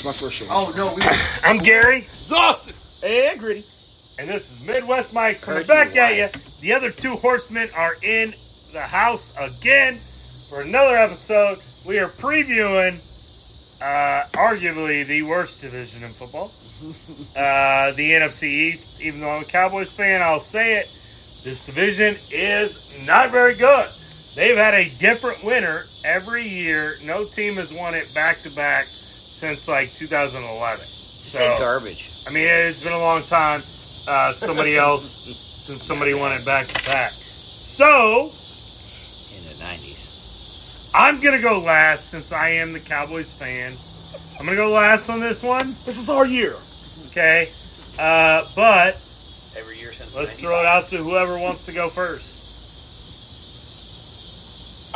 my first show. Oh, no. I'm Gary. Exhausted. And Gritty. And this is Midwest Mike's coming back at you. The other two horsemen are in the house again for another episode. We are previewing arguably the worst division in football, the NFC East. Even though I'm a Cowboys fan, I'll say it. This division is not very good. They've had a different winner every year. No team has won it back-to-back since, 2011. So garbage. I mean, it's been a long time. Somebody else, since somebody won it back-to-back. So, In the 90s. I'm going to go last since I am the Cowboys fan. I'm going to go last on this one. This is our year. Okay. But Every year since let's 95. throw it out to whoever wants to go first.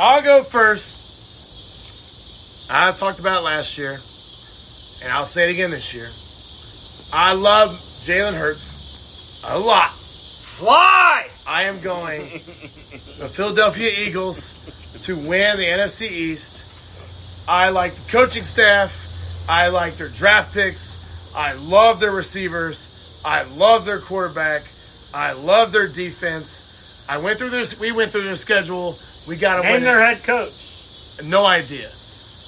I'll go first. I talked about it last year, and I'll say it again this year. I love Jalen Hurts a lot. Fly! I am going the Philadelphia Eagles to win the NFC East. I like the coaching staff. I like their draft picks. I love their receivers. I love their quarterback. I love their defense. We went through their schedule. We got to win. Name their head coach. No idea.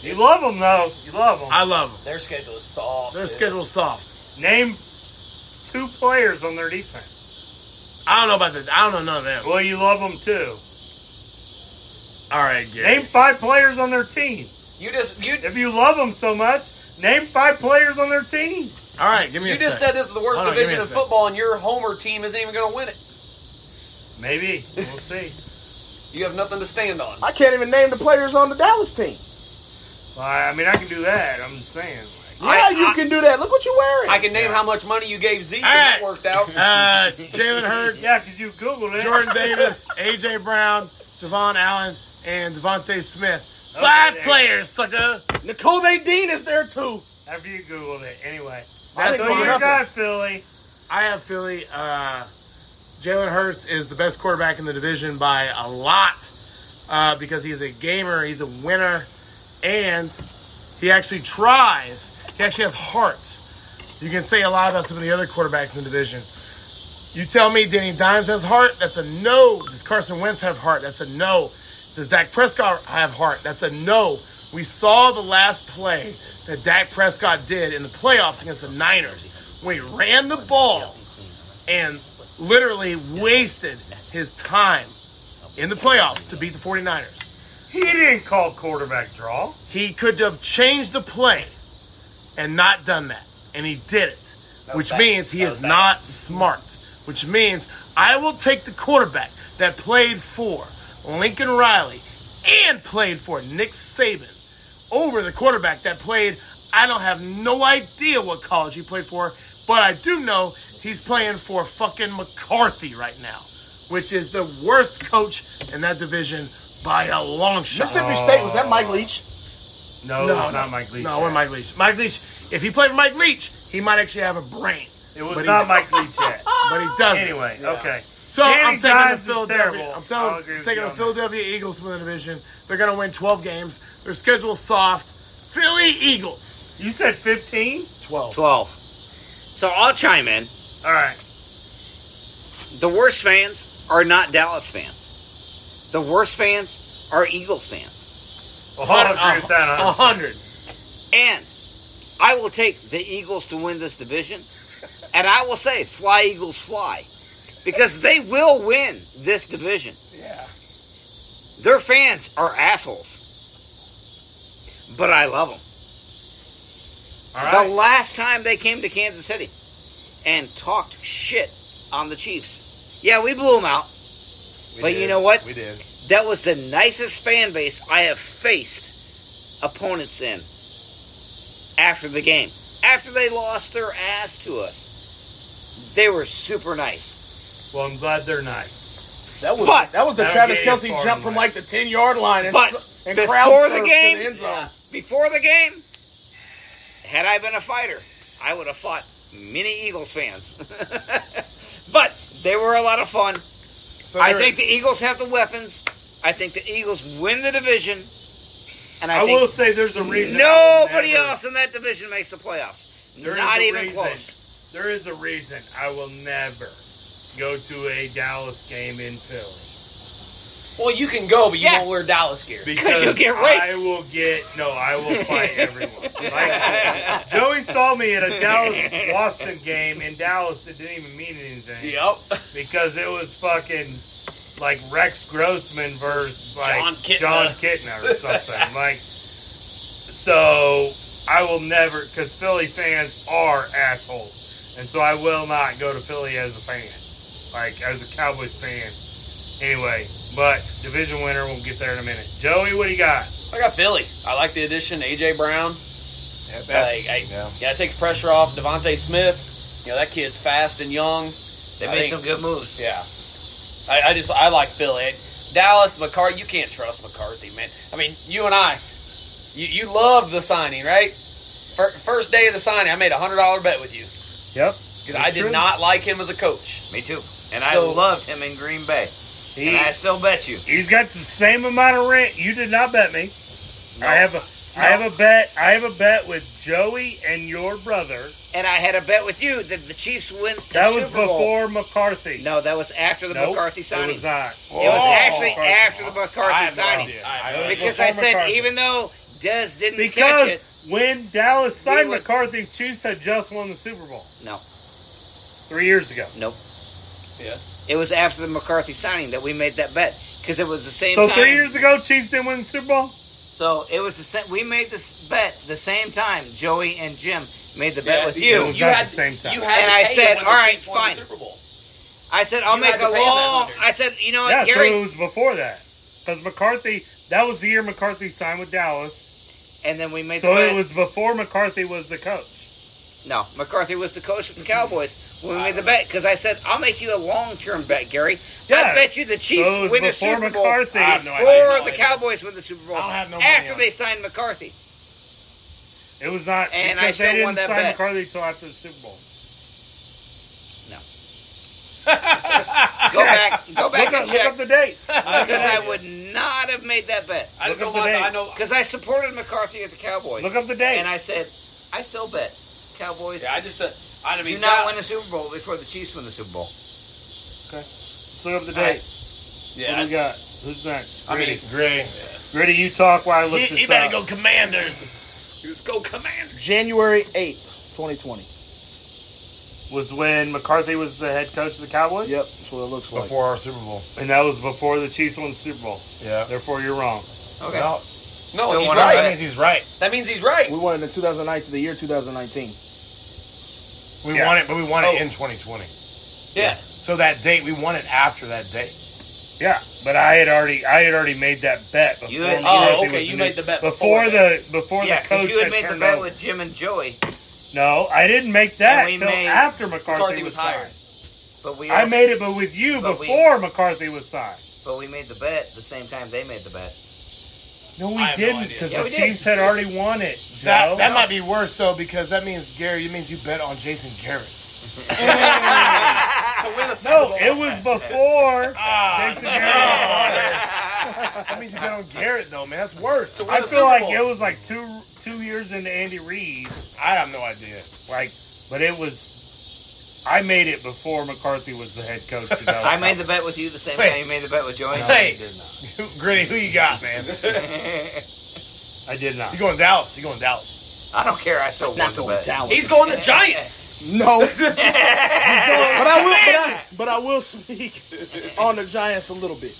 You love them, though. You love them. I love them. Their schedule is soft. Their schedule is soft. Name 2 players on their defense. I don't know about that. I don't know none of them. Well, you love them, too. All right, Gary. Name 5 players on their team. If you love them so much, name 5 players on their team. All right, give me a second. You just said this is the worst division in football, and your homer team isn't even going to win it. Maybe. We'll see. You have nothing to stand on. I can't even name the players on the Dallas team. Well, I mean, I can do that. I'm just saying. You can do that. Look what you're wearing. I can name how much money you gave Zeke, All and right. that worked out. Jalen Hurts, Yeah, because you Googled it. Jordan Davis, A.J. Brown, Devon Allen, and Devontae Smith. 5 there. players, sucker. N'Kobe Dean is there, too. After you Googled it. Anyway. That's So fine. you got Philly. I have Philly. Jalen Hurts is the best quarterback in the division by a lot because he's a gamer, he's a winner, and he actually tries. He actually has heart. You can say a lot about some of the other quarterbacks in the division. You tell me Danny Dimes has heart? That's a no. Does Carson Wentz have heart? That's a no. Does Dak Prescott have heart? That's a no. We saw the last play that Dak Prescott did in the playoffs against the Niners when he ran the ball and literally wasted his time in the playoffs to beat the 49ers. He didn't call quarterback draw. He could have changed the play and not done that. And he did it, which means he is not smart, which means I will take the quarterback that played for Lincoln Riley and played for Nick Saban over the quarterback that played, I don't have no idea what college he played for, but I do know he's playing for fucking McCarthy right now, which is the worst coach in that division by a long shot. Mississippi State, was that Mike Leach? No, it's not Mike Leach. No, it wasn't Mike Leach. Mike Leach, if he played for Mike Leach, he might actually have a brain. It was not Mike Leach yet. But he doesn't. Anyway, okay. So Danny I'm taking the Dimes is Philadelphia. terrible. I'm I'll agree with taking you the on Philadelphia Eagles to win the division. They're going to win 12 games. Their schedule's soft. Philly Eagles. You said 15? 12. So I'll chime in. All right. The worst fans are not Dallas fans. The worst fans are Eagles fans. Well, I'll agree with that. 100. And I will take the Eagles to win this division. And I will say, fly, Eagles, fly. Because they will win this division. Yeah. Their fans are assholes. But I love them. All right. The last time they came to Kansas City and talked shit on the Chiefs. Yeah, we blew them out. But you know what? We did. That was the nicest fan base I have faced opponents in after the game. After they lost their ass to us. They were super nice. Well, I'm glad they're nice. That was the That'll Travis get you Kelce far jump in from life. like the 10-yard line and But crowd before surf the game, to the end zone. before the game, had I been a fighter, I would have fought many Eagles fans. But they were a lot of fun. So I think the Eagles have the weapons. I think the Eagles win the division. And I will say there's a reason. Nobody else in that division makes the playoffs. Not even close. There is a reason I will never go to a Dallas game in Philly. Well, you can go, but you won't wear Dallas gear. Because you'll get raped. I will fight everyone. Like, Joey saw me at a Dallas-Boston game in Dallas that didn't even mean anything. Yep. Because it was fucking like Rex Grossman versus like John Kitna or something. Like, so I will never, because Philly fans are assholes. And so I will not go to Philly as a fan. Like, as a Cowboys fan. Anyway, but division winner, we'll get there in a minute. Joey, what do you got? I got Philly. I like the addition, A.J. Brown. Yeah, take the pressure off Devontae Smith. You know, that kid's fast and young. They made some good moves. Yeah. I like Philly. Dallas, McCarthy, you can't trust McCarthy, man. I mean, you and I, you love the signing, right? First day of the signing, I made a $100 bet with you. Yep. Because I did not like him as a coach. Me too. And I loved him in Green Bay. And I still bet you. He's got the same amount of rent. You did not bet me. No. I have a bet with Joey and your brother. And I had a bet with you that the Chiefs win the That was Super Bowl. Before McCarthy. No, that was after the McCarthy signing. It was not. It was actually after the McCarthy signing. Because I said, McCarthy. even though Dez didn't catch it. Because when Dallas signed McCarthy, Chiefs had just won the Super Bowl. No. 3 years ago. Nope. Yeah. It was after the McCarthy signing that we made that bet. Because it was the same time. time. So 3 years ago, Chiefs didn't win the Super Bowl? So it was we made this bet the same time. Joey and Jim made the bet with you. It was not the same time. And I said, all right, fine. I said, I'll make a long... I said, you know what, Gary... so it was before that. Because McCarthy... That was the year McCarthy signed with Dallas. And then we made the bet. So it was before McCarthy was the coach. No, McCarthy was the coach of the Cowboys when we made the bet. Because I said, I'll make you a long-term bet, Gary. Yeah. I bet you the Chiefs win the Super Bowl before the Cowboys win the Super Bowl. After they signed McCarthy. It was not... And because they didn't sign McCarthy until after the Super Bowl. Go back and check. Look up the date. Because I would not have made that bet. Because I supported McCarthy at the Cowboys. Look up the date. And I said, I still bet Cowboys do not win the Super Bowl before the Chiefs win the Super Bowl. Okay. Let's look up the date. Yeah. What do we got? Who's next? Gray. Gritty, you talk while I look this up. You better go Commanders. Let's go Commanders. January 8th, 2020. Was when McCarthy was the head coach of the Cowboys? Yep, that's what it looks like. Before our Super Bowl. And that was before the Chiefs won the Super Bowl. Yeah. Therefore, you're wrong. Okay. No, he's right. That means he's right. That means he's right. We won it in 2009 to the year 2019. We won it, but we won it in 2020. Yeah. So that date, we won it after that date. Yeah, but I had already made that bet before. You made the bet before the coach. You had made the bet with Jim and Joey. No, I didn't make that until after McCarthy was hired. But I made it, but with you before McCarthy was signed. But we made the bet the same time they made the bet. No, we didn't, because the Chiefs had already won it. That might be worse, though, because that means, Gary, it means you bet on Jason Garrett. No, it was before Jason Garrett. That means you bet on Garrett, though, man. That's worse. I feel like it was like two years into Andy Reid. I have no idea. But it was... I made it before McCarthy was the head coach. I made the bet with you the same time you made the bet with Joey. No, hey, Gritty, who you got, man? I did not. You going Dallas? I don't care. I still won the bet. Dallas. He's going to Giants. No. But I will speak on the Giants a little bit.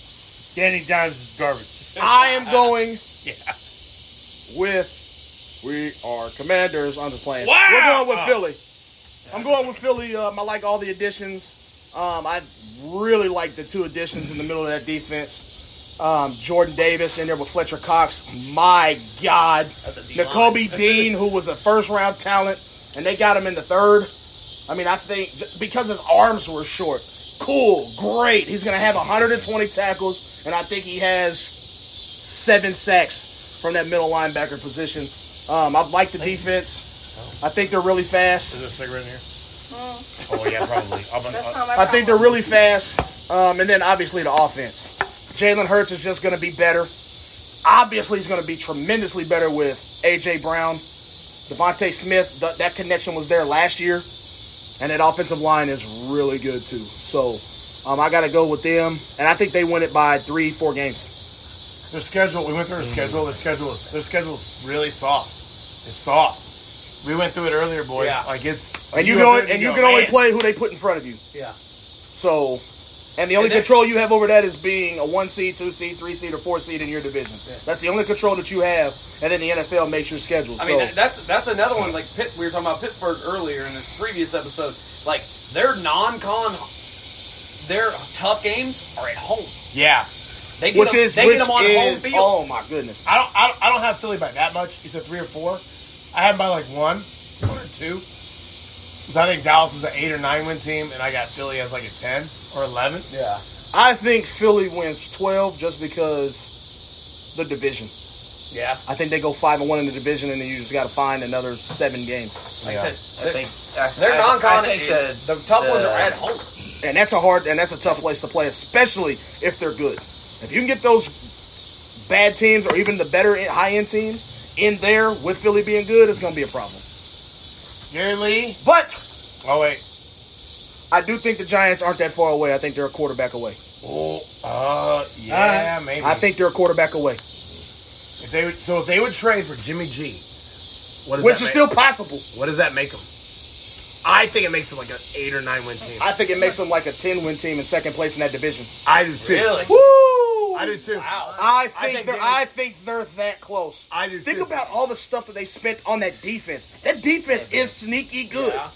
Danny Dimes is garbage. I am going with... We are Commanders. I'm just playing. Wow. We're going with Philly. I'm going with Philly. I like all the additions. I really like the two additions in the middle of that defense. Jordan Davis in there with Fletcher Cox. My God. Nakobe Dean, who was a first-round talent, and they got him in the third. I mean, I think because his arms were short. Cool. Great. He's going to have 120 tackles, and I think he has 7 sacks from that middle linebacker position. I like the defense. I think they're really fast. Is there a cigarette in here? Oh, yeah, probably. I think they're really fast. And then, obviously, the offense. Jalen Hurts is just going to be better. Obviously, he's going to be tremendously better with A.J. Brown. Devontae Smith, that connection was there last year. And that offensive line is really good, too. So, I got to go with them. And I think they win it by 3-4 games. Their schedule, we went through their schedule. Their schedule is really soft. It's soft. We went through it earlier, boys. Yeah. Like it's And you can only play who they put in front of you. Yeah. So, and the only control you have over that is being a 1 seed, 2 seed, 3 seed, or 4 seed in your division. Yeah. That's the only control that you have. And then the NFL makes your schedule. I mean, that's another one. Like we were talking about Pittsburgh earlier in the previous episode. Like their their tough games are at home. yeah. They get them on home field. Oh my goodness! I don't have Philly by that much. You said 3 or 4. I have them by like 1 or 2. Because I think Dallas is an 8 or 9 win team, and I got Philly as like a 10 or 11. Yeah. I think Philly wins 12 just because the division. Yeah. I think they go 5-1 in the division, and then you just got to find another 7 games. Like I said, I think their non-con. I think The tough ones are at home. And that's a tough place to play, especially if they're good. If you can get those bad teams or even the better high-end teams in there with Philly being good, it's going to be a problem. Gary Lee. But Oh, wait. I do think the Giants aren't that far away. I think they're a quarterback away. Yeah, maybe. I think they're a quarterback away. If they would trade for Jimmy G, Which is still possible. What does that make them? I think it makes them like an 8 or 9 win team. I think it makes them like a 10-win team in second place in that division. I do too. Really? Woo! I do too. Wow. I think they're that close. I do Think too. about all the stuff that they spent on that defense. That defense is sneaky good. Yeah.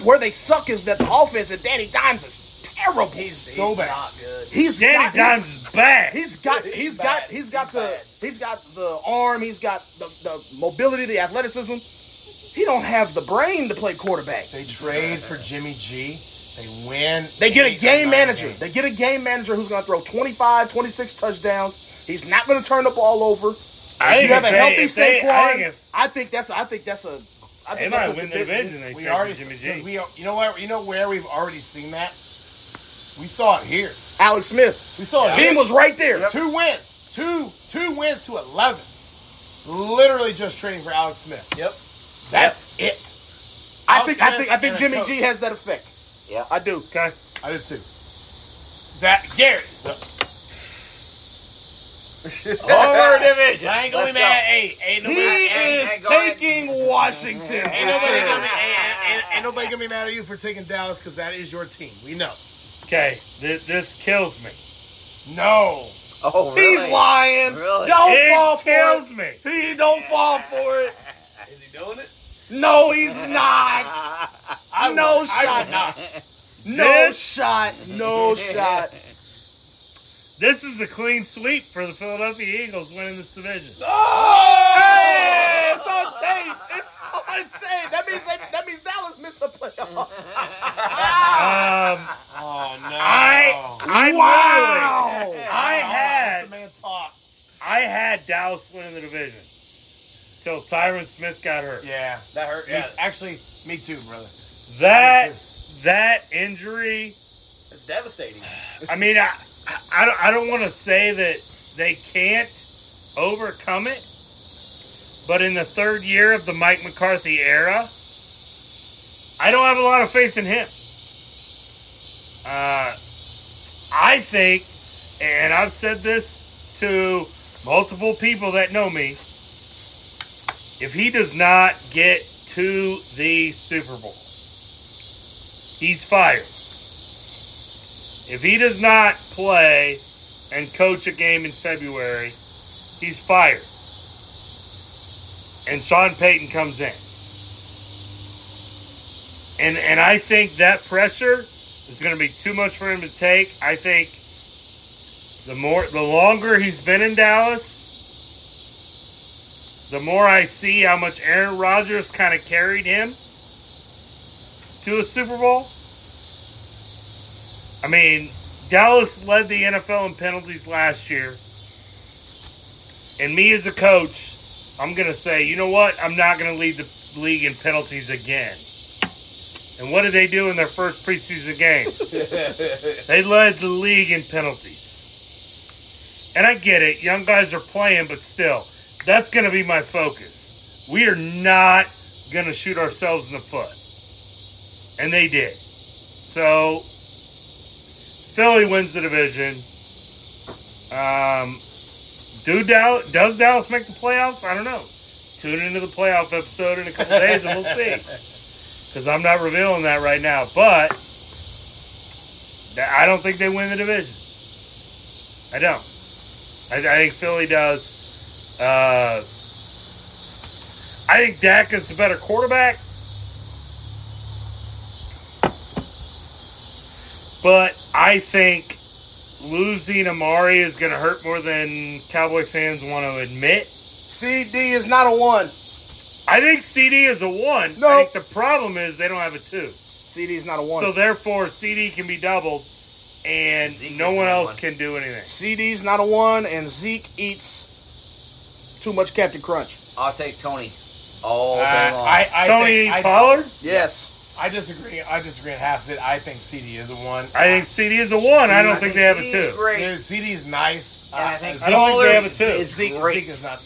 Where they suck is that the offense at Danny Dimes is terrible. He's so bad. not good. Danny Dimes is bad. He's got the arm, he's got the mobility, the athleticism. He don't have the brain to play quarterback. They trade for Jimmy G. They win. They get a 8 or game 9 manager. games. They get a game manager who's going to throw 25, 26 touchdowns. He's not going to turn the ball over. I You think have a healthy Saquon. I I think that's a they might win the division. They We trade already, for Jimmy G. you know what? You know where we've already seen that? We saw it here. Alex Smith. We saw it. Team was right there. Yep. 2 wins. Two wins to 11. Literally just trading for Alex Smith. Yep. That's it. I Alex think Smith and a Jimmy coach. G has that effect. Yeah. I do. Okay. I do too. That Gary. Over division. I ain't gonna be Let's mad. Hey, ain't He nobody. is taking Washington. Ain't nobody gonna be mad at you for taking Dallas because that is your team. We know. Okay. This kills me. No. Oh, really? He's lying. Really? Don't fall It for kills it. me. He don't fall for it. Is he doing it? No, he's not. No shot. No shot. No shot. This is a clean sweep for the Philadelphia Eagles winning this division. Hey, it's on tape. It's on tape. That means Dallas missed the playoffs. Oh no. I had Dallas winning the division till Tyron Smith got hurt. Yeah. That hurt. Yeah. Actually, me too, brother. That injury. It's devastating. I mean, I don't want to say that they can't overcome it, but in the third year of the Mike McCarthy era, I don't have a lot of faith in him. I think, and I've said this to multiple people that know me, if he does not get to the Super Bowl, he's fired. If he does not play and coach a game in February, he's fired. And Sean Payton comes in. And I think that pressure is going to be too much for him to take. I think the longer he's been in Dallas, the more I see how much Aaron Rodgers kind of carried him to a Super Bowl. I mean, Dallas led the NFL in penalties last year. And me as a coach, I'm going to say, you know what? I'm not going to lead the league in penalties again. And what did they do in their first preseason game? They led the league in penalties. And I get it. Young guys are playing, but still, that's going to be my focus. We are not going to shoot ourselves in the foot. And they did. So, Philly wins the division. Does Dallas make the playoffs? I don't know. Tune into the playoff episode in a couple days and we'll see. Because I'm not revealing that right now. But I don't think they win the division. I don't. I think Philly does. I think Dak is the better quarterback. But I think losing Amari is going to hurt more than Cowboy fans want to admit. CD is not a 1. I think CD is a 1. No. I think the problem is they don't have a 2. CD is not a 1. So therefore, CD can be doubled, and Zeke no is one not a else 1. can do anything. CD's not a 1, and Zeke eats too much Captain Crunch. I'll take Tony all day long. Tony Pollard? Yes. I disagree. I disagree on half of it. I think CD is a 1. I think CD is a 1. I don't think they have a 2. CD's great. Dude, CD's nice. And I think I don't think they have a 2. Zeke great. is not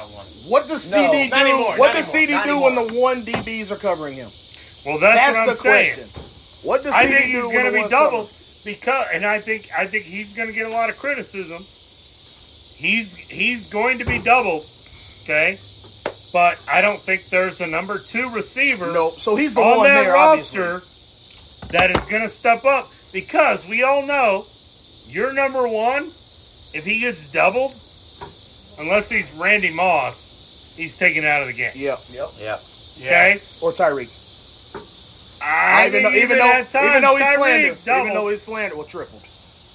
a 1. What does No, CD not do? anymore, What not does anymore, CD not do when the 1 DBs are covering him? Well, that's what I'm the saying. question. What does I CD think do he's when going to the be one's doubled covered? because, and I think he's going to get a lot of criticism. He's going to be doubled, okay? But I don't think there's a number 2 receiver No, so he's the on one that there, roster obviously. that is going to step up because we all know your number 1, if he gets doubled, unless he's Randy Moss, he's taken out of the game. Yep. Yep. Okay? Or Tyreek. Even though Even though his slander was tripled.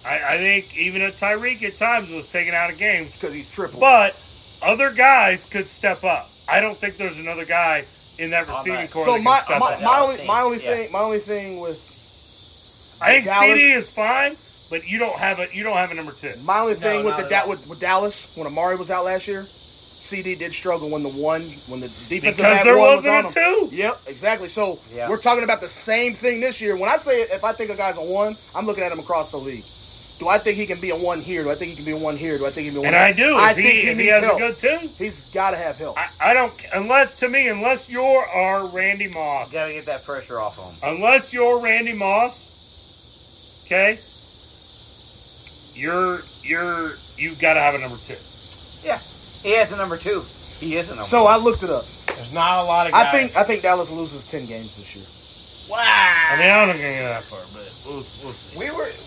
I think even at Tyreek at times was taken out of games. Because he's tripled. But other guys could step up. I don't think there's another guy in that receiving corps So that can step up. my only thing with I think Dallas- CD is fine, but you don't have a number 2. my only thing not at all. with Dallas when Amari was out last year, CD did struggle when the defensive Because back there one was wasn't on a him. 2. Yep, exactly. So Yeah. we're talking about the same thing this year. When I say if I think a guy's a 1, I'm looking at him across the league. Do I think he can be a 1 here? Do I think he can be a 1 here? Do I think he can be a 1 And here? I do. I If think he needs has help. a good 2. He's got to have help. I don't unless you're our Randy Moss. Got to get that pressure off him. Unless you're Randy Moss, okay? You've got to have a number 2. Yeah. He has a number 2. He is a number So 2. I looked it up. There's not a lot of guys. I think Dallas loses 10 games this year. Wow. I mean, I'm not going to go that far, but we'll see.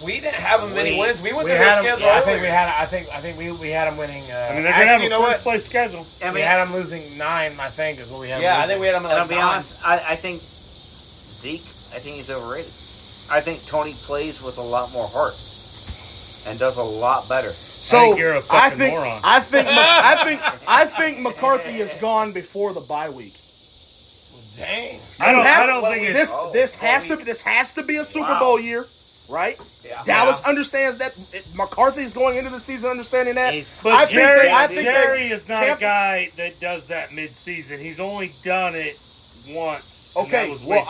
We didn't have many wins. We went We through their had him. schedule. I think earlier. we had him winning. I mean, they're going to have a first place schedule. I we mean, had him losing 9. I think is what we had. Yeah, him I think we losing. had them and at I'll like be 9. honest, I think Zeke, I think he's overrated. I think Tony plays with a lot more heart and does a lot better. So I think you're a fucking moron. I think McCarthy is gone before the bye week. Dang. I don't think it's... This has to be a Super Bowl year, right? Yeah. Dallas understands that. McCarthy's going into the season understanding that. But I think Jerry is not Tampa- a guy that does that mid-season. He's only done it once. and Okay, that was well,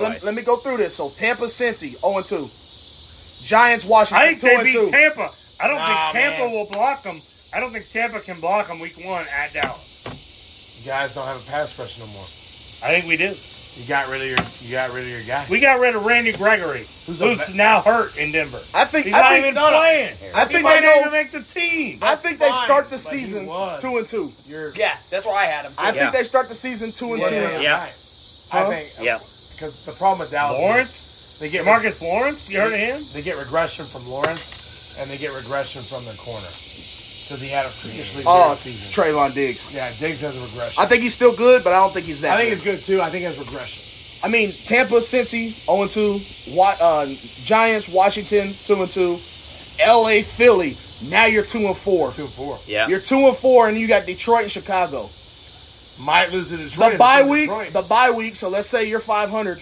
Wade let me go through this. So Tampa, Cincy, 0-2. Giants, Washington, I think they 2-2. beat Tampa. I don't think Nah, Tampa man. will block them. I don't think Tampa can block them week 1 at Dallas. You guys don't have a pass rush no more. I think we do. You got rid of your guy. We got rid of Randy Gregory, who's now hurt in Denver. I think He's not even no, no. playing. I He think might they not go. even make the team. I think they fine, start the but he season was. 2-2. Yeah, that's where I had him. I Yeah. think they start the season 2-2. Yeah. Right. Huh? I think. Yeah. Because the problem with Dallas, Lawrence? they get Marcus Lawrence? You heard of him? They get regression from Lawrence, and they get regression from the corner because he had a freakishly Oh, good season. Trayvon Diggs. Yeah, Diggs has a regression. I think he's still good, but I don't think he's that I think good. it's good too. I think it's regression. I mean, Tampa, Cincy, 0-2. Giants, Washington, 2-2. LA, Philly. Now you're 2-4. 2-4. Yeah. You're 2-4, and you got Detroit and Chicago. Might lose to Detroit. The bye week. Detroit. The bye week. So let's say you're 500.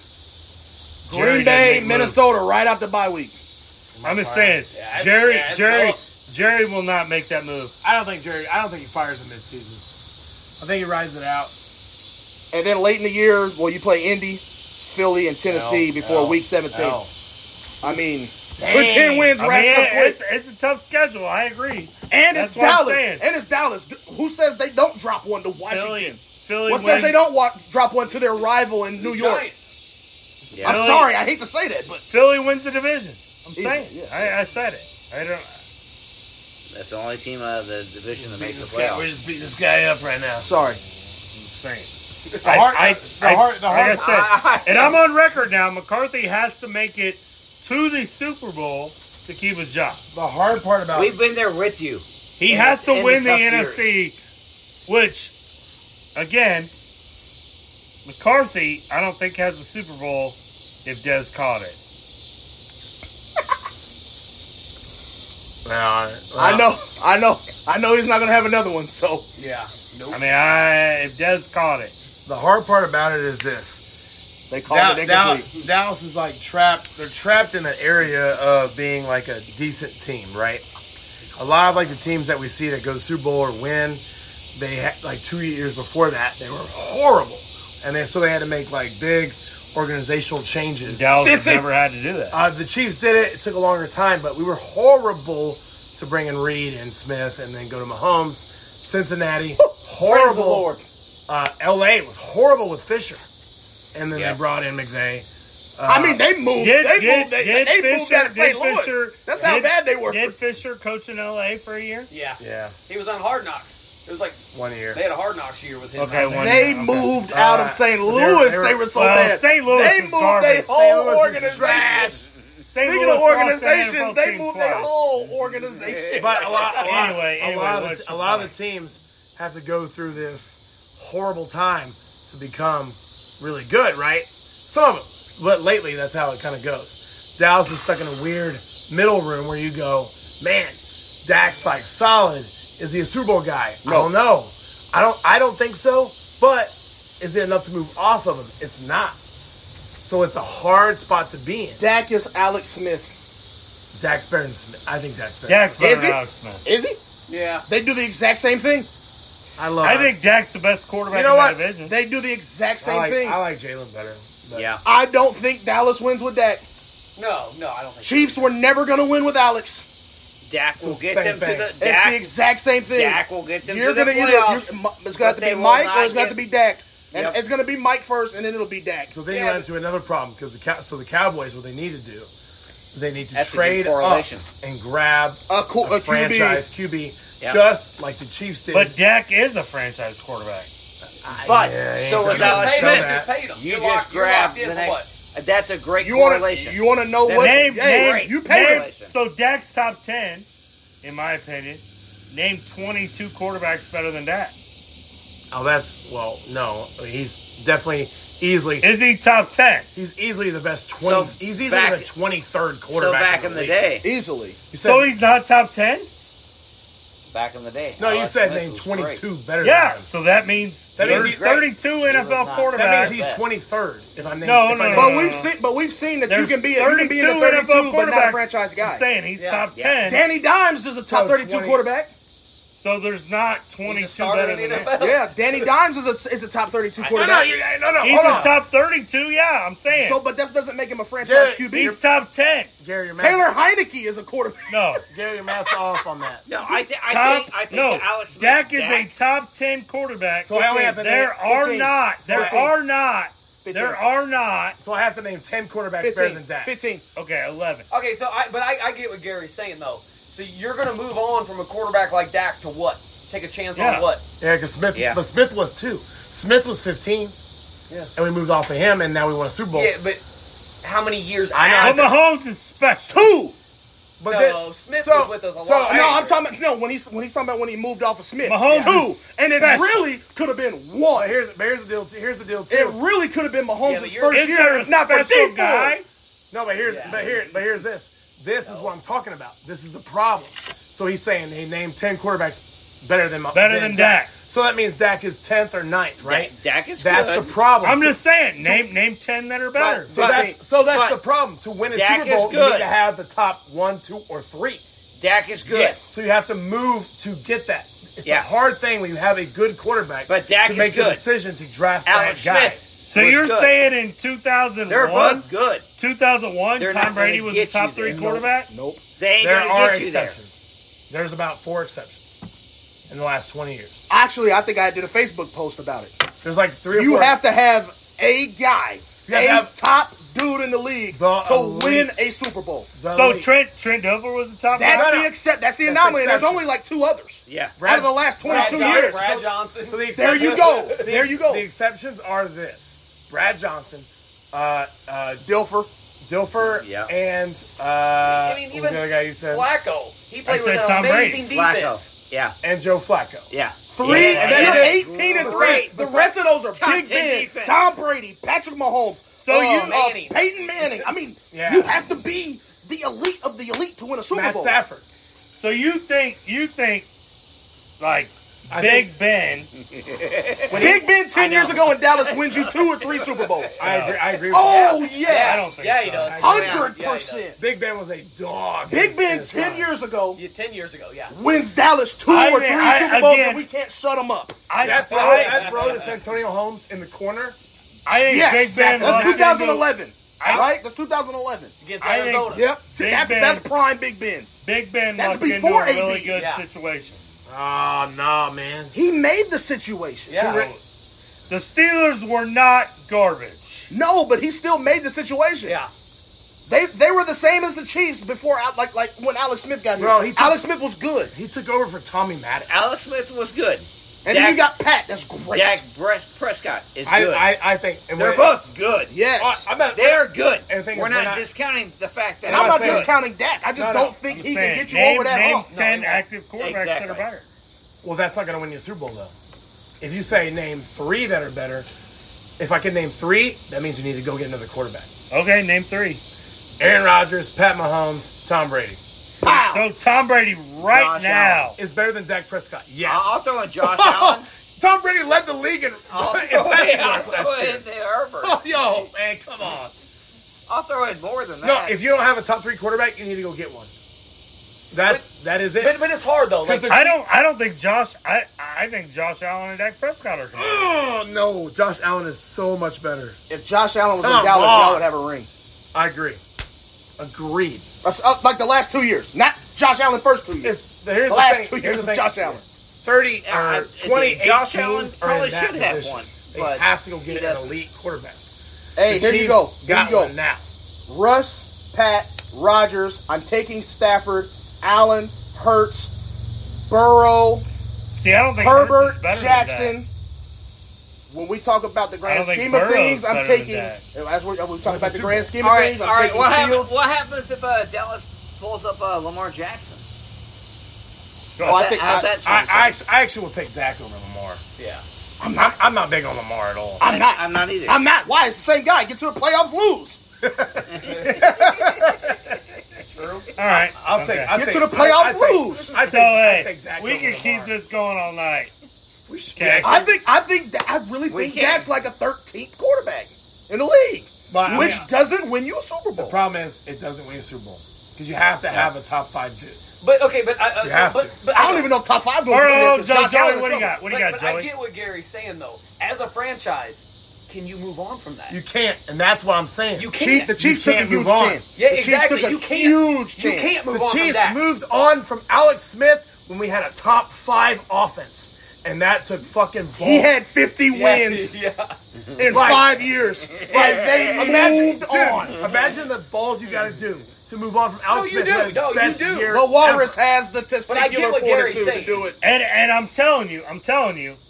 Jerry Green doesn't Bay, make moves. Minnesota, right out the bye week. I'm just saying, Yeah, Jerry will not make that move. I don't think he fires him mid-season. I think he rides it out. And then late in the year, well, you play Indy, Philly, and Tennessee before week 17. Hell. I mean, With 10 wins wraps up quick. It's a tough schedule. I agree. And That's it's what I'm Dallas. saying. And it's Dallas. Who says they don't drop one to Washington? Philly What says they don't drop one to their rival in New York? Giants. Yeah. I'm sorry, I hate to say that, but Philly wins the division. I'm Easy, saying. yeah. I said it. I don't. That's the only team out of the division that makes the We're playoffs. just beating this guy up right now. sorry. I'm saying. The hard Like I part. said, and I'm on record now. McCarthy has to make it to the Super Bowl to keep his job. The hard part about We've been there with you. He In has the- to in win the the tough NFC, which, again, McCarthy, I don't think has a Super Bowl if Dez caught it. I know he's not going to have another one, so. yeah. I mean, if Dez caught it. The hard part about it is this. They called it incomplete. Dallas is like trapped. They're trapped in an area of being like a decent team, right? A lot of like the teams that we see that go to the Super Bowl or win, they had like 2 years before that they were horrible, and so they had to make like big organizational changes. Dallas has never had to do that. The Chiefs did it. It took a longer time, but we were horrible to bring in Reed and Smith and then go to Mahomes. Cincinnati, horrible. Praise the Lord. LA was horrible with Fisher, and then Yeah. they brought in McVay. I mean, they moved. They moved out of St. Louis. Fisher, That's how bad they were. Did Fisher coach in LA for a year? Yeah. Yeah, He was on Hard Knocks. It was like 1 year. they had a Hard Knocks year with him. Okay, I think. They moved out of St. Louis. They were so bad. St. Louis They is moved garbage. their St. whole Louis is organization. trash. Speaking of organizations, they moved their whole organization. But a lot Anyway, of the teams have to go through this horrible time to become really good, right? Some of them, but lately that's how it kind of goes. Dallas is stuck in a weird middle room where you go, man, Dak's like solid. Is he a Super Bowl guy? No. I don't know. I don't think so. But is it enough to move off of him? It's not. So it's a hard spot to be in. Dak is Alex Smith. Dak's better than Smith. I think Dak's better. Dak's better Is than he? Alex Smith. Is he? Yeah. They do the exact same thing. I think Dak's the best quarterback You know in what? that division. They do the exact same thing. I like Jalen better. But Yeah. I don't think Dallas wins with Dak. No, I don't think Chiefs were never going to win with Alex. Dak will It's the get same them thing. to the It's the exact same thing. Dak will get them You're to the gonna playoffs. it's going to have but to they be will Mike not or it's going to get- be Dak. And Yep. it's going to be Mike first, and then it'll be Dak. So then you run into another problem because the Cowboys, what they need to do is they need to That's a good trade up correlation. and grab A QB. franchise QB, Yep. just like the Chiefs did. But Dak is a franchise quarterback. But Yeah, so ain't was gonna Alex show Smith. that. Just paid him. You You're just locked grabbed in the for what? next. That's a great You want correlation. to know what? Name, you pay him. So Dak's top 10, in my opinion, name 22 quarterbacks better than Dak. Oh, no. He's definitely easily. Is he top 10? He's easily the best 20. So he's easily back- the 23rd So quarterback. back in the day. Easily. You said, So he's not top 10? Back in the day. no, you Alex said Smith name was 22 great. better Yeah, than him. so that means That means there's he's 32 NFL not. quarterbacks. That means he's bet. 23rd. If I name, No, if no, I no, name- But we've seen that you There's can be in the 32, NFL but not a quarterbacks. franchise guy. I'm saying he's top Yeah. 10. Danny Dimes is a top So 32 20 quarterback. So there's not He's a 22 starter better in the than him. NFL. Yeah, Danny Dimes is a top 32 No, quarterback. no, He's hold a on. top 32, yeah, I'm saying. So, but that doesn't make him a franchise Yeah, QB. He's top 10. Gary, your math, Taylor Heineke is a quarterback. No. Gary, your math's off on that. No, I think No, that Alex Smith. Dak is a top 10 quarterback. So I only have to name There are 15. not. There 15. are not. 15. There are not. So I have to name 10 quarterbacks better than Dak. 15. Okay, 11. Okay, so I get what Gary's saying though. So you're going to move on from a quarterback like Dak to what? Take a chance Yeah. on what? Yeah, because Smith, Yeah. but Smith was 2. Smith was 15. Yeah. And we moved off of him, and now we won a Super Bowl. Yeah, but how many years? I know. But Mahomes is special. 2. But No, Smith was with us a lot. No, I'm talking about when he's talking about when he moved off of Smith. Mahomes 2, is and it special. really could have been But 1. here's the deal. Here's the deal too. It really could have been Mahomes' but you're- first Is year, there a if not for special D4. guy? No, but here's this. This is what I'm talking about. This is the problem. So he's saying he named 10 quarterbacks better than Dak. So that means Dak is 10th or 9th, right? Dak is That's good. the problem. I'm just saying, name 10 that are better. So that's but the problem. To win a Dak Super Bowl, is you need good. to have the top 1, 2, or 3. Dak is good. Yes. So you have to move to get that. It's a Yeah. hard thing when you have a good quarterback But Dak to is make the good. decision to draft Alex that guy. Smith. So you're saying in 2001, They're both good. 2001, They're Tom not Brady gonna was get a top you 3 there. quarterback? Nope. They ain't There gonna are get you there. exceptions. There's about 4 exceptions in the last 20 years. Actually, I think I did a Facebook post about it. There's like 3 or 4. You have to have a guy, You have to have top dude in the league the to elite. win a Super Bowl. So Trent Dover was the top That's guy? the That's the That's anomaly. the There's exception. only like 2 others Yeah. out of the last 22 years. Brad Johnson. So the There you exceptions- go. the There you go. The exceptions are this: Brad Johnson, Dilfer. Dilfer, Yeah. and I mean, what was even the other guy you said? Flacco. He played I with said an Tom amazing Brady. defense. Flacco. Yeah. And Joe Flacco. Yeah. 3. Yeah, They're that's it. 18 and 3. Great. The rest of those are Top Big 10 Ben, defense. Tom Brady, Patrick Mahomes, So you- Manning. Peyton Manning. I mean, Yeah. you have to be the elite of the elite to win a Super Matt Bowl. Stafford. So you think like I Big think- Ben, Big Ben 10 years ago in Dallas wins you 2 or 3 Super Bowls. I agree with Oh, that. I don't yes. think Yeah, so. he does. 100%. Big Ben was a dog. Big Ben in his 10 time. years ago 10 years ago, yeah. wins Dallas 2 I or mean, 3 I- Super Bowls again- and we can't shut them up. That throw to Santonio Holmes in the corner. I think Yes, Big Ben that's was 2011. Right? That's 2011. Against I think- Arizona. Yep. Big That's Ben. that's prime Big Ben. Big Ben That's lucked into before a really AB. good Yeah. situation. Oh, no, man. He made the situation. Yeah. The Steelers were not garbage. No, but he still made the situation. Yeah. They were the same as the Chiefs before, like when Alex Smith got here. Bro, he took- Alex Smith was good, He took over for Tommy Maddox. Alex Smith was good. and then you got Pat. That's great. Dak Prescott is good. I think. And They're we're- both good. Yes, I'm not, They're good. And the thing We're is, not we're not- discounting the fact that and I'm not saying- discounting Dak. I just No, don't think I'm he saying, can get you name, over that name hump. 10 No, he active quarterbacks that Exactly. are better. Well, that's not going to win you a Super Bowl, though. If you say name 3 that are better, if I can name 3, that means you need to go get another quarterback. Okay, name 3. Aaron Rodgers, Pat Mahomes, Tom Brady. Pow. So Tom Brady right Josh now. Is better than Dak Prescott. Yes. I'll throw in Josh Allen. Tom Brady led the league in I'll passing throw yards last in year. Herbert. Oh, yo, man, come on. I'll throw in more than that. No, if you don't have a top 3 quarterback, you need to go get one. That is it. But it's hard, though. Like, Because I don't think I think Josh Allen and Dak Prescott are coming. Oh, no. Josh Allen is so much better. If Josh Allen was in Come Dallas, on. y'all would have a ring. I agree. Agreed. That's, like the last 2 years, not Josh Allen first 2 years. Here's The last thing. 2 Here's years the of thing. Josh Allen. 30 Yeah, or 28 Josh Allen teams are probably in that should have position. one, They but have to go get he an doesn't. elite quarterback. Hey, The here you Chiefs go. Here Got you go. one now. Russ, Pat, Rodgers. I'm taking Stafford, Allen, Hurts, Burrow, See, I don't think Herbert, Hurts is better Jackson. When we talk about the I grand don't think scheme of Burrow's things, I'm better than taking. that. As we talk about the Super grand Bowl. scheme all of right, things, all I'm right. taking Fields. What happens if Dallas pulls up Lamar Jackson? Well, I think How's that I change? actually will take Dak over Lamar. Yeah. I'm not big on Lamar at all. I'm not. I'm not either. I'm not. Why? It's the same guy. Get to the playoffs, lose. All right. I'll okay. take. Get to the playoffs, lose. I So hey, take Dak we over can keep Lamar. this going all night. We should. Okay. I really We think can. Dak's like a 13th quarterback in the league, But, I which mean, doesn't win you a Super the Bowl. problem is it doesn't win a Super Bowl because you have to have a top 5 dude. but okay, but You have to. but I don't even know if top 5 goes. All right, in there 'cause Josh Allen Joey, in what do you trouble. got? What do you got, but Joey? I get what Gary's saying though. As a franchise, can you move on from that? You can't, and that's what I'm saying. You can't. The Chiefs took a can't huge move on. chance. Yeah, The Chiefs exactly. took a You can't. huge chance. You can't move The on Chiefs from that. moved on from Alex Smith when we had a top 5 offense, and that took fucking balls. He had 50 wins Yeah. in Right. 5 years, and they moved on. Imagine the balls you got to do to move on from Alex No, you Smith. who do. had his No, you best do. year The Walrus ever. has the I get testicular what Gary's fortitude to saying. do it. And I'm telling you,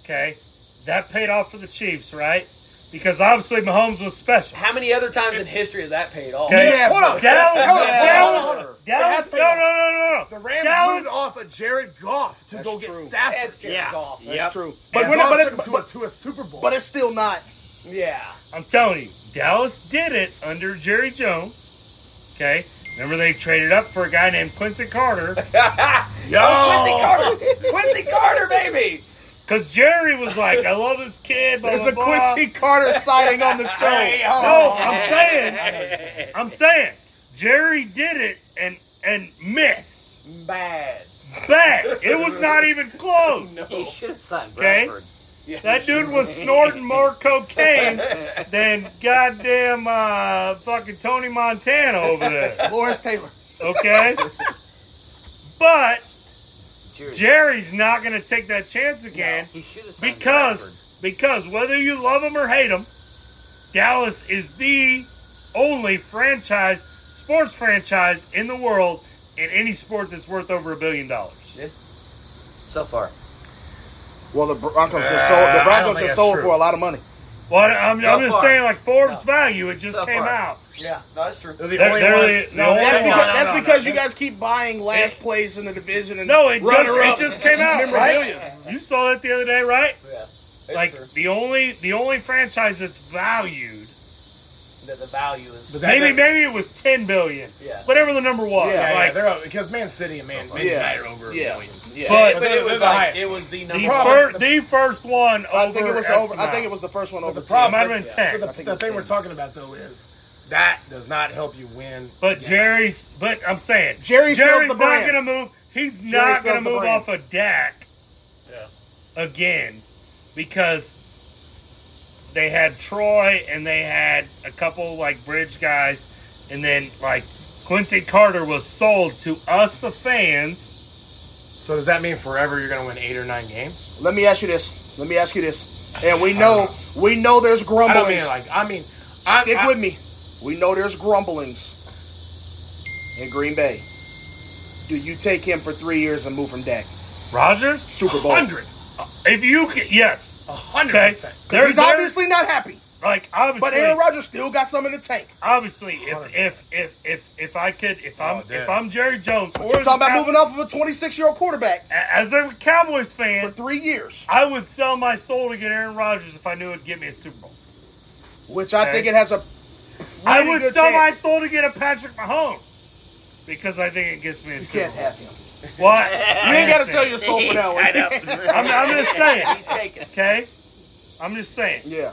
okay, that paid off for the Chiefs, right? Because obviously Mahomes was special. How many other times in history has that paid off? Okay, Yeah, hold on. Dallas, Hold on. Dallas, It has no. The Rams Dallas- moved off of Jared Goff to go get true. Stafford. That's Jared Yeah. Goff. That's Yep. true. But But, when, but, it, to a Super Bowl. but it's still not. Yeah. I'm telling you, Dallas did it under Jerry Jones. Okay, remember they traded up for a guy named Quincy Carter Quincy Carter, baby. because Jerry was like, "I love this kid." Blah, There's blah, a blah. Quincy Carter sighting on the show. No, I'm saying, Jerry did it and missed Bad. bad. It was not even close. He should have signed Okay. Bradford. That dude was snorting more cocaine than goddamn fucking Tony Montana over there. Lawrence Taylor. Okay? But Jerry's not going to take that chance again He should have signed Bradford. because whether you love him or hate him, Dallas is the only sports franchise in the world in any sport that's worth over $1 billion. So far. Well, the Broncos just sold. The Broncos just sold for a lot of money. Well, I'm just far. saying, like Forbes value, it just came out. Yeah, no, that's true. They're the only one. That's because you guys keep buying last place in the division and it just came out, memorabilia. right? You saw that the other day, right? Yeah, Like true. the only franchise that's valued. The value is. Maybe it was $10 billion. Yeah. Whatever the number was. Yeah, like, they're because Man City and Man United are over $1 billion. Yeah. But But it was the like highest. it was the number. the first one over. I think it was X I think it was the first one over. the problem- It might have been 10. But the thing we're talking about though is that does not help you win. But games. I'm saying Jerry sells the not brand. going to move. He's Jerry not going sells to the move brand. off of Dak again because they had Troy and they had a couple like bridge guys, and then like Quincy Carter was sold to us, the fans. So does that mean forever you're going to win 8 or 9 games? Let me ask you this. And we know there's grumblings. Stick with me. We know there's grumblings in Green Bay. Do you take him for 3 years and move from Dak? Rodgers, Super Bowl. 100. if you can, yes, 100%. He's obviously not happy. Like obviously, But Aaron Rodgers still got some in the tank. obviously, if I'm Jerry Jones, or You're talking about moving off of a 26-year-old quarterback as a Cowboys for fan, 3 years, I would sell my soul to get Aaron Rodgers if I knew it'd get me a Super Bowl. which I think it has a I pretty would good sell my chance. soul to get a Patrick Mahomes because I think it gets me a You Super can't Bowl. have him. What? You ain't got to sell your soul for that one. I'm just saying. He's taking. Okay, I'm just saying. Yeah.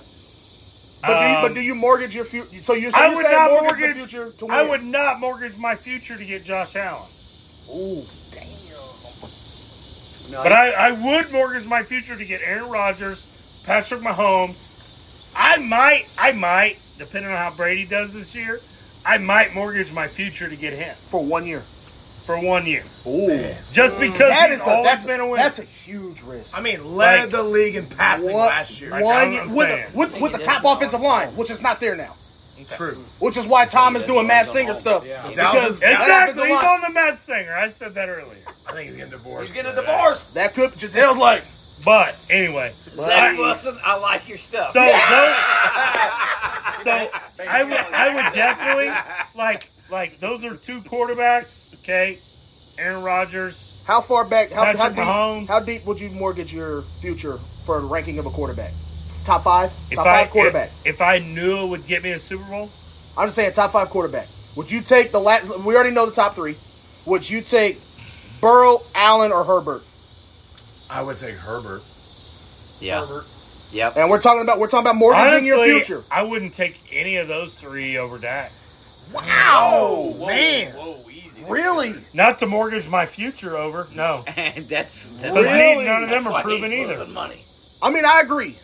But do you mortgage your future? So you're I saying would not the mortgage. future to win? I would not mortgage my future to get Josh Allen. Ooh, No, But I would mortgage my future to get Aaron Rodgers, Patrick Mahomes. I might, depending on how Brady does this year, I might mortgage my future to get him for 1 year. for 1 year. Ooh, Just because he's always been a winner. That's a huge risk. I mean, led Like, the league in passing last year. That's One what I'm with saying. with the top offensive line, which is not there now. True. Which is why Tom is doing Matt Singer stuff. Yeah. Because that Exactly, offensive he's line- on the Masked Singer. I said that earlier. I think he's getting divorced. He's getting a for that. divorce. that could Giselle's like. But anyway, Zach Wilson, I like your stuff. so I would definitely like those are two quarterbacks. Okay, Aaron Rodgers. How far back? Patrick Mahomes. How deep would you mortgage your future for the ranking of a quarterback? Top five? Top five quarterback. If I knew it would get me a Super Bowl, I'm just saying top five quarterback. Would you take the last? We already know the top three. Would you take Burrow, Allen, or Herbert? I would say Herbert. Yeah. Herbert. Yep. And we're talking about mortgaging honestly, your future. I wouldn't take any of those three over Dak. Wow, Man. Whoa, easy. really? Not to mortgage my future over. No, that's because Really? none of them that's are why proven he's either. losing money. I mean, I agree.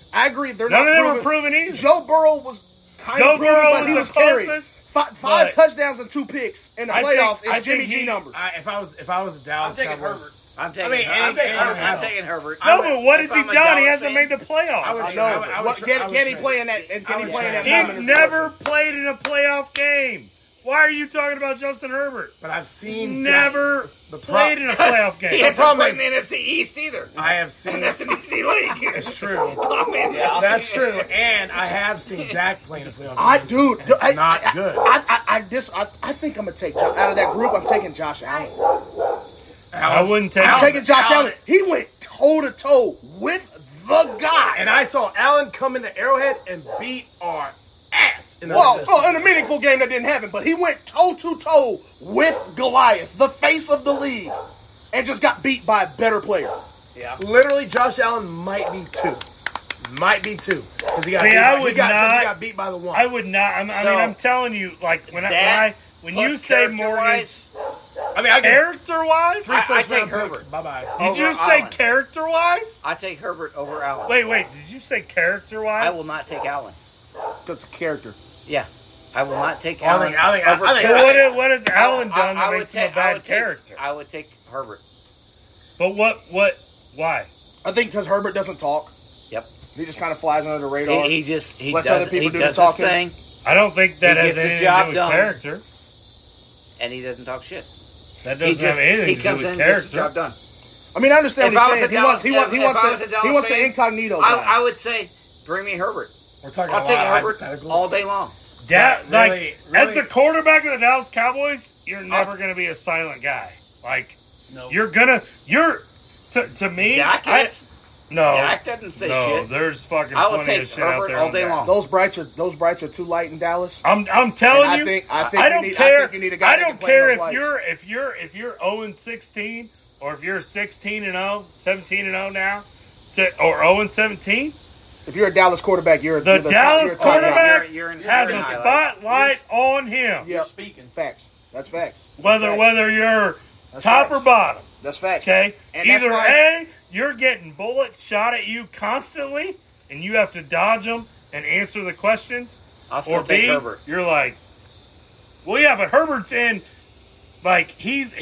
They're None not of them are proven. proven either. Joe Burrow was kind Joe of proven, Burrow but he was was the carried. closest, Five but- touchdowns and 2 picks in the I playoffs think is Jimmy G he- numbers. If I was a Dallas I'm taking Cowboys, Herbert. I'm taking. I mean, I'm taking anything Herbert. I'm happen. taking Herbert. No, but what has If he I'm a done? He Dallas hasn't fan- made the playoffs. I would- I know. I would Can he trade. play in that? And can he would play in that? trade. He's dominant never position? played in a playoff game. Why are you talking about Justin Herbert? but I've seen Never The played in a playoff He game. hasn't problem played is- in the NFC East either. I have seen. That's an easy league. It's true. I mean, That's true. And I have seen Dak play in a playoff game. Dude, and it's not good. I think I'm gonna take out of that group. I'm taking Josh Allen. I wouldn't take I'm him. taking Josh Allen. He went toe to toe with the guy. And I saw Allen come into Arrowhead and beat our ass. In the In a meaningful game that didn't happen, but he went toe to toe with Goliath, the face of the league, and just got beat by a better player. Literally, Josh Allen might be 2. Might be 2. Because he got See, beat, I he would got, 'cause not- he got beat by the 1. I would not. I mean, I'm telling you, like when That you say plus mortgage, character-wise, I mean, I can character-wise? I take Herbert. Bye bye. Did you over say Allen. character-wise? I take Herbert over Allen. Wait. Did you say character-wise? I will not take Allen. Because of character. Yeah. I will not take I Allen. think- I think- over- I think- So what has Allen done that would makes him a I bad would take- character? I would take Herbert. But why? I think because Herbert doesn't talk. Yep. He just kind of flies under the radar. He just Lets does, other people he do the does his talking. thing, I don't think that He has gets the anything to job do with done. character. and he doesn't talk shit. That He doesn't have anything he to do comes in with and gets the character. job done. I mean, I understand If I what was he's a saying. Dallas- He if I was wants a Dallas the fan, incognito guy. I would say, bring me Herbert. We're talking I'll a take lot of Herbert hypotheticals. all day long. Really- As the quarterback of the Dallas Cowboys, you're never going to be a silent guy. Like, No. to me, Dak is. no, Dak doesn't say no, shit. there's fucking I will plenty of take shit out Herbert there all on day Dak. long. Those brights are too light in Dallas. I'm telling And you, I think I you don't need- care. I think you need a guy I that don't can play care in those if you're 0-16 or if you're 16-0, 17-0 now, or 0-17. If you're a Dallas quarterback, you're The Dallas top guy. quarterback You're in has a highlights. spotlight on him. Yeah, speaking. facts. That's facts. Whether you're That's top facts. or bottom. That's facts. Okay? And that's Either why- A, you're getting bullets shot at you constantly, and you have to dodge them and answer the questions. I'll still Or take B, Herbert. you're like, well, yeah, but Herbert's in, like, he's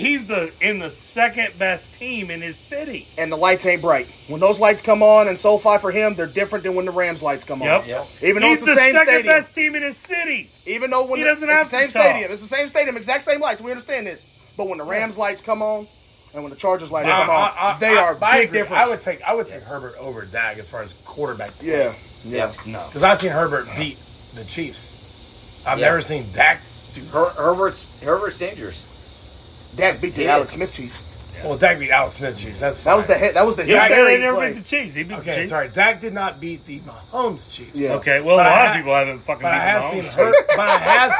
in the second best team in his city. And the lights ain't bright. When those lights come on in SoFi for him, they're different than when the Rams lights come on. Yep. Even though He's it's the the same second stadium. best team in his city. Even though when He the, doesn't it's have the same to talk. stadium, it's the same stadium, exact same lights. We understand this. But when the Rams lights come on, and when the Chargers lights come on, they are I big agree. difference. I would take Herbert over Dak as far as quarterback. Yeah. No. Because I've seen Herbert beat the Chiefs. I've Yeah. never seen Dak do. Herbert's dangerous. Dak beat the He Alex is. Smith Chiefs. Well, Dak beat Alex Smith Chiefs. That's fine. That was the hit. That was the Yeah, hysteria they never play. beat the Chiefs. He beat the Okay, Chiefs. sorry. Dak did not beat the Mahomes Chiefs. Yeah. Okay, well, But a I lot of ha- people haven't fucking But I beaten have Mahomes.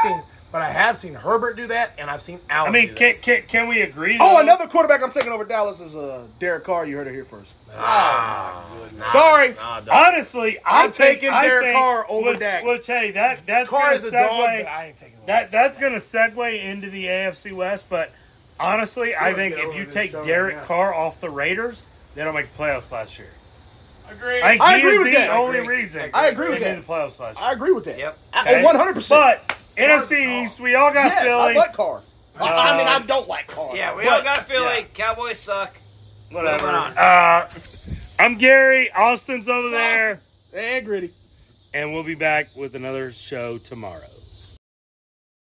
seen but I have seen Herbert do that, and I've seen Allen. I mean, do that. can we agree? Oh, though? another quarterback I'm taking over Dallas is Derek Carr. You heard it here first. Nah, Sorry. dog. Honestly, I'm taking Derek Carr over Dak. Which, hey, that's Carr going is to a dog, but segue. I ain't taking him. That's going to segue into the AFC West. But honestly, I think if you take Derek Carr off the Raiders, they don't make playoffs last year. Agree. I think I he agree is with the that. only reason I agree with they that. made the playoffs last year. I agree with that. Yep. Okay? 100%. But NFC East, we all got Yes, Philly. I like Carr. I mean, I don't like Carr. Yeah, we But- all got Philly. Cowboys suck. Whatever. Moving on. I'm Gary. Austin's over there. And Gritty. And we'll be back with another show tomorrow.